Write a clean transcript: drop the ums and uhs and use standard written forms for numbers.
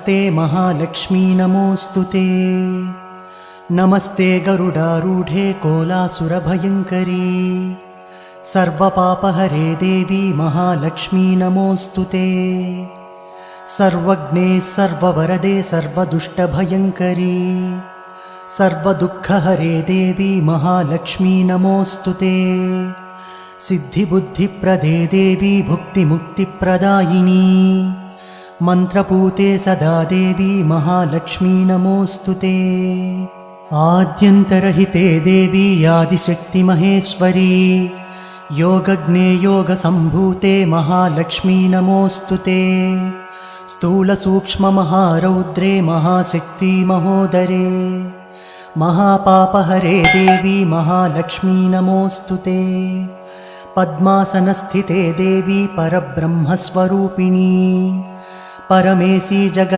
नमस्ते महालक्ष्मी नमोऽस्तुते। नमस्ते गरुडारूढे कोलासुरभयङ्करी सर्वपापहरे देवी महालक्ष्मी नमोऽस्तुते। सर्वज्ञे सर्ववरदे सर्वदुष्टभयङ्करी सर्वदुःखहरे देवी महालक्ष्मी नमोऽस्तुते। सिद्धिबुद्धिप्रदे देवी भुक्तिमुक्तिप्रदायिनी मन्त्रपूते सदा देवी महालक्ष्मी नमोऽस्तुते। आद्यन्तरहिते देवी आदिशक्तिमहेश्वरी योगज्ञे योगसम्भूते महालक्ष्मी नमोऽस्तुते। स्थूलसूक्ष्ममहारौद्रे महाशक्ति महोदरे महापापहरे देवी महालक्ष्मी नमोऽस्तुते। पद्मासनस्थिते देवी परब्रह्मस्वरूपिणी परमेशी जगत्